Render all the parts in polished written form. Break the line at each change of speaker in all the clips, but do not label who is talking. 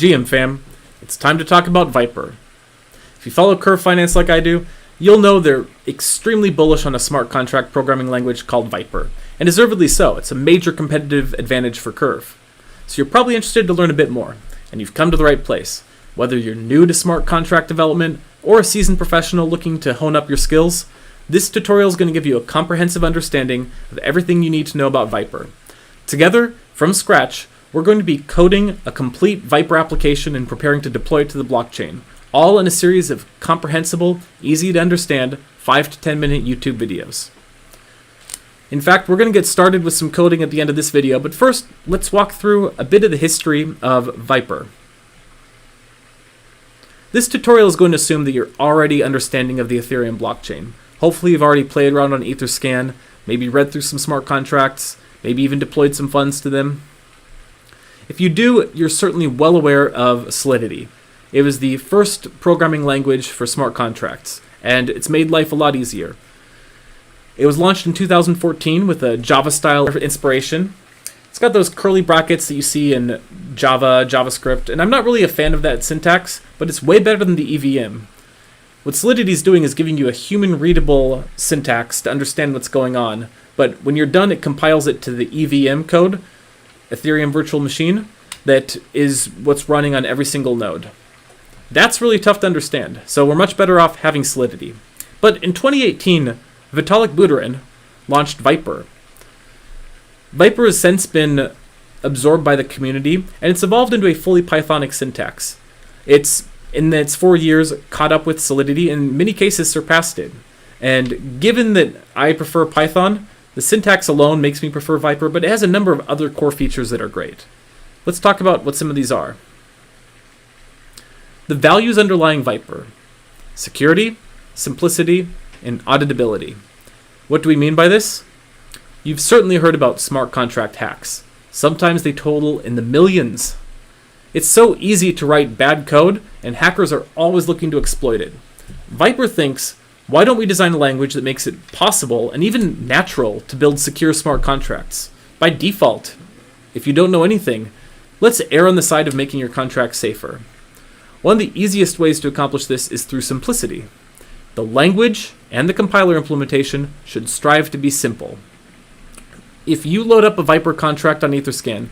GM fam, it's time to talk about Vyper. If you follow Curve Finance like I do, you'll know they're extremely bullish on a smart contract programming language called Vyper, and deservedly so. It's a major competitive advantage for Curve. So you're probably interested to learn a bit more, and you've come to the right place. Whether you're new to smart contract development or a seasoned professional looking to hone up your skills, this tutorial is going to give you a comprehensive understanding of everything you need to know about Vyper. Together, from scratch, we're going to be coding a complete Vyper application and preparing to deploy it to the blockchain, all in a series of comprehensible, easy to understand 5 to 10 minute YouTube videos. In fact, we're going to get started with some coding at the end of this video, but first, let's walk through a bit of the history of Vyper. This tutorial is going to assume that you're already understanding of the Ethereum blockchain. Hopefully you've already played around on Etherscan, maybe read through some smart contracts, maybe even deployed some funds to them. If you do, you're certainly well aware of Solidity. It was the first programming language for smart contracts, and it's made life a lot easier. It was launched in 2014 with a Java-style inspiration. It's got those curly brackets that you see in Java, JavaScript, and I'm not really a fan of that syntax, but it's way better than the EVM. What Solidity is doing is giving you a human-readable syntax to understand what's going on, but when you're done, it compiles it to the EVM code, Ethereum Virtual Machine, that is what's running on every single node. That's really tough to understand, so we're much better off having Solidity. But in 2018, Vitalik Buterin launched Vyper. Vyper has since been absorbed by the community, and it's evolved into a fully Pythonic syntax. It's, in its 4 years, caught up with Solidity, and in many cases surpassed it. And given that I prefer Python, the syntax alone makes me prefer Vyper, but it has a number of other core features that are great. Let's talk about what some of these are. The values underlying Vyper: security, simplicity, and auditability. What do we mean by this? You've certainly heard about smart contract hacks. Sometimes they total in the millions. It's so easy to write bad code, and hackers are always looking to exploit it. Vyper thinks, why don't we design a language that makes it possible and even natural to build secure smart contracts? By default, if you don't know anything, let's err on the side of making your contract safer. One of the easiest ways to accomplish this is through simplicity. The language and the compiler implementation should strive to be simple. If you load up a Vyper contract on Etherscan,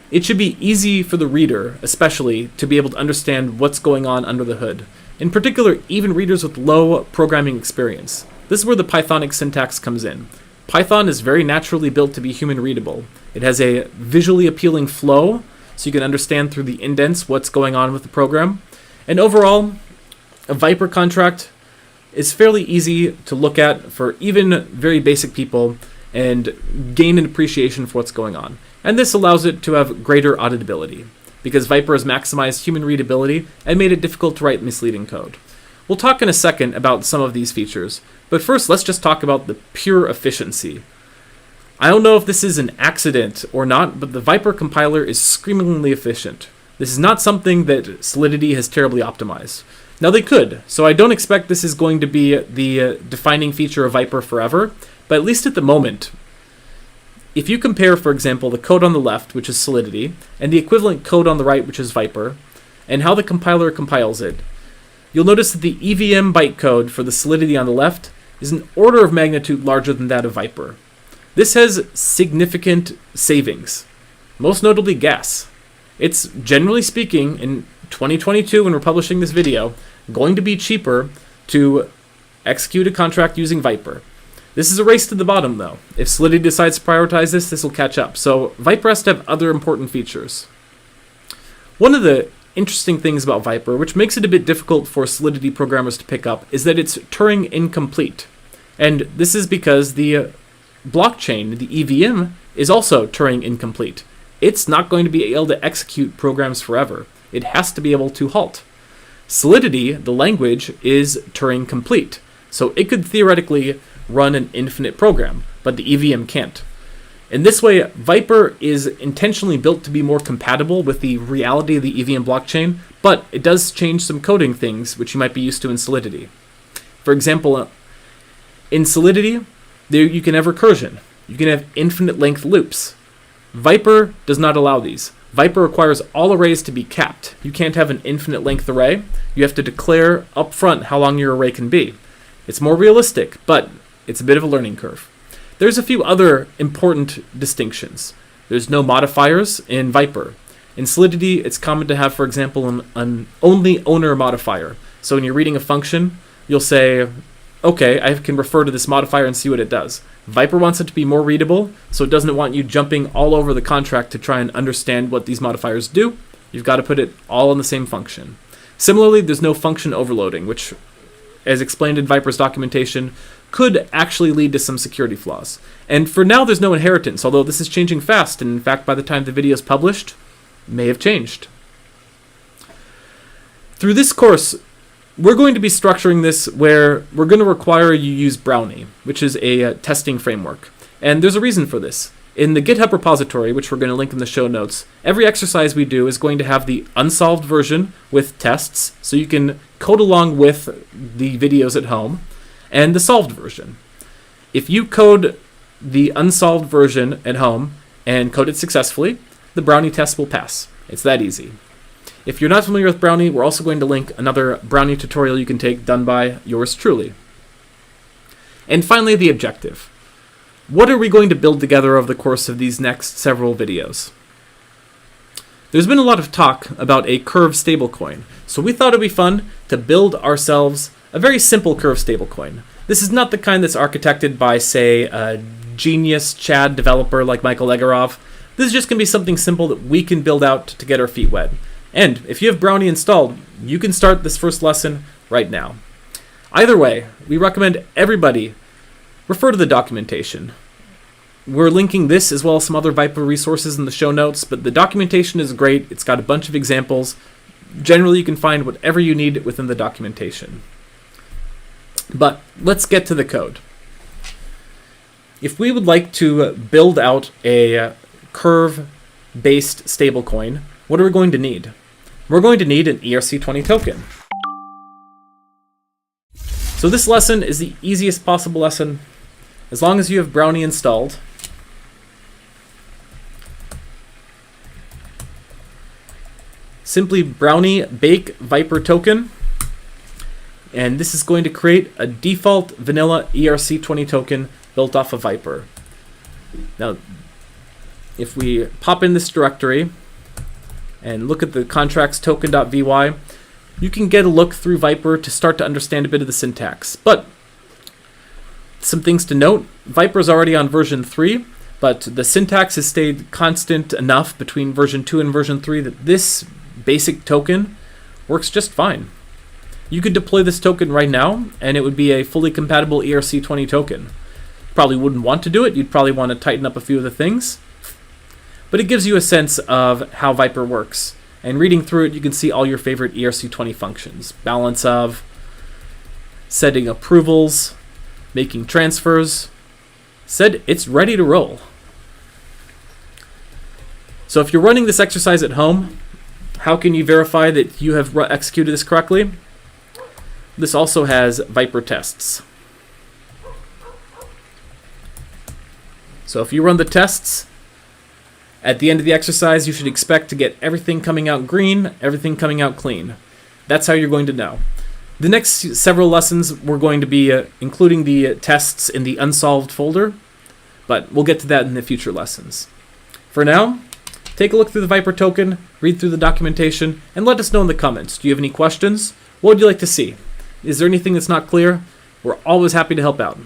it should be easy for the reader, especially, to be able to understand what's going on under the hood. In particular, even readers with low programming experience. This is where the Pythonic syntax comes in. Python is very naturally built to be human readable. It has a visually appealing flow, so you can understand through the indents what's going on with the program. And overall, a Vyper contract is fairly easy to look at for even very basic people and gain an appreciation for what's going on. And this allows it to have greater auditability, because Vyper has maximized human readability and made it difficult to write misleading code. We'll talk in a second about some of these features, but first let's just talk about the pure efficiency. I don't know if this is an accident or not, but the Vyper compiler is screamingly efficient. This is not something that Solidity has terribly optimized. Now they could, so I don't expect this is going to be the defining feature of Vyper forever, but at least at the moment. If you compare, for example, the code on the left, which is Solidity, and the equivalent code on the right, which is Vyper, and how the compiler compiles it, you'll notice that the EVM bytecode for the Solidity on the left is an order of magnitude larger than that of Vyper. This has significant savings, most notably gas. It's, generally speaking, in 2022, when we're publishing this video, going to be cheaper to execute a contract using Vyper. This is a race to the bottom, though. If Solidity decides to prioritize this, this will catch up. So Vyper has to have other important features. One of the interesting things about Vyper, which makes it a bit difficult for Solidity programmers to pick up, is that it's Turing incomplete. And this is because the blockchain, the EVM, is also Turing incomplete. It's not going to be able to execute programs forever. It has to be able to halt. Solidity, the language, is Turing complete. So it could theoretically run an infinite program, but the EVM can't. In this way, Vyper is intentionally built to be more compatible with the reality of the EVM blockchain, but it does change some coding things which you might be used to in Solidity. For example, in Solidity, you can have recursion. You can have infinite length loops. Vyper does not allow these. Vyper requires all arrays to be capped. You can't have an infinite length array. You have to declare upfront how long your array can be. It's more realistic, but it's a bit of a learning curve. There's a few other important distinctions. There's no modifiers in Vyper. In Solidity, it's common to have, for example, an only owner modifier. So when you're reading a function, you'll say, okay, I can refer to this modifier and see what it does. Vyper wants it to be more readable, so it doesn't want you jumping all over the contract to try and understand what these modifiers do. You've got to put it all in the same function. Similarly, there's no function overloading, which, as explained in Vyper's documentation, could actually lead to some security flaws. And for now, there's no inheritance, although this is changing fast, and in fact, by the time the video is published, may have changed. Through this course, we're going to be structuring this where we're going to require you use Brownie, which is a testing framework. And there's a reason for this. In the GitHub repository, which we're going to link in the show notes, every exercise we do is going to have the unsolved version with tests, so you can code along with the videos at home, and the solved version. If you code the unsolved version at home and code it successfully, the Brownie test will pass. It's that easy. If you're not familiar with Brownie, we're also going to link another Brownie tutorial you can take done by yours truly. And finally, the objective. What are we going to build together over the course of these next several videos? There's been a lot of talk about a curve stablecoin, so we thought it'd be fun to build ourselves a very simple curve stablecoin. This is not the kind that's architected by, say, a genius Chad developer like Michael Egorov. This is just going to be something simple that we can build out to get our feet wet. And if you have Brownie installed, you can start this first lesson right now. Either way, we recommend everybody refer to the documentation. We're linking this as well as some other Vyper resources in the show notes, but the documentation is great. It's got a bunch of examples. Generally, you can find whatever you need within the documentation. But let's get to the code. If we would like to build out a curve-based stablecoin, what are we going to need? We're going to need an ERC20 token. So this lesson is the easiest possible lesson as long as you have Brownie installed. Simply Brownie bake Vyper token, and this is going to create a default vanilla ERC20 token built off of Vyper. Now, if we pop in this directory and look at the contracts token.vy, you can get a look through Vyper to start to understand a bit of the syntax. But some things to note, Vyper's already on version 3, but the syntax has stayed constant enough between version 2 and version 3 that this basic token works just fine. You could deploy this token right now, and it would be a fully compatible ERC20 token. Probably wouldn't want to do it, you'd probably want to tighten up a few of the things, but it gives you a sense of how Vyper works. And reading through it, you can see all your favorite ERC20 functions. Balance of, setting approvals, making transfers. Said it's ready to roll. So if you're running this exercise at home, how can you verify that you have executed this correctly? This also has Vyper tests. So if you run the tests, at the end of the exercise, you should expect to get everything coming out green, everything coming out clean. That's how you're going to know. The next several lessons, we're going to be including the tests in the unsolved folder, but we'll get to that in the future lessons. For now, take a look through the Vyper token, read through the documentation, and let us know in the comments. Do you have any questions? What would you like to see? Is there anything that's not clear? We're always happy to help out.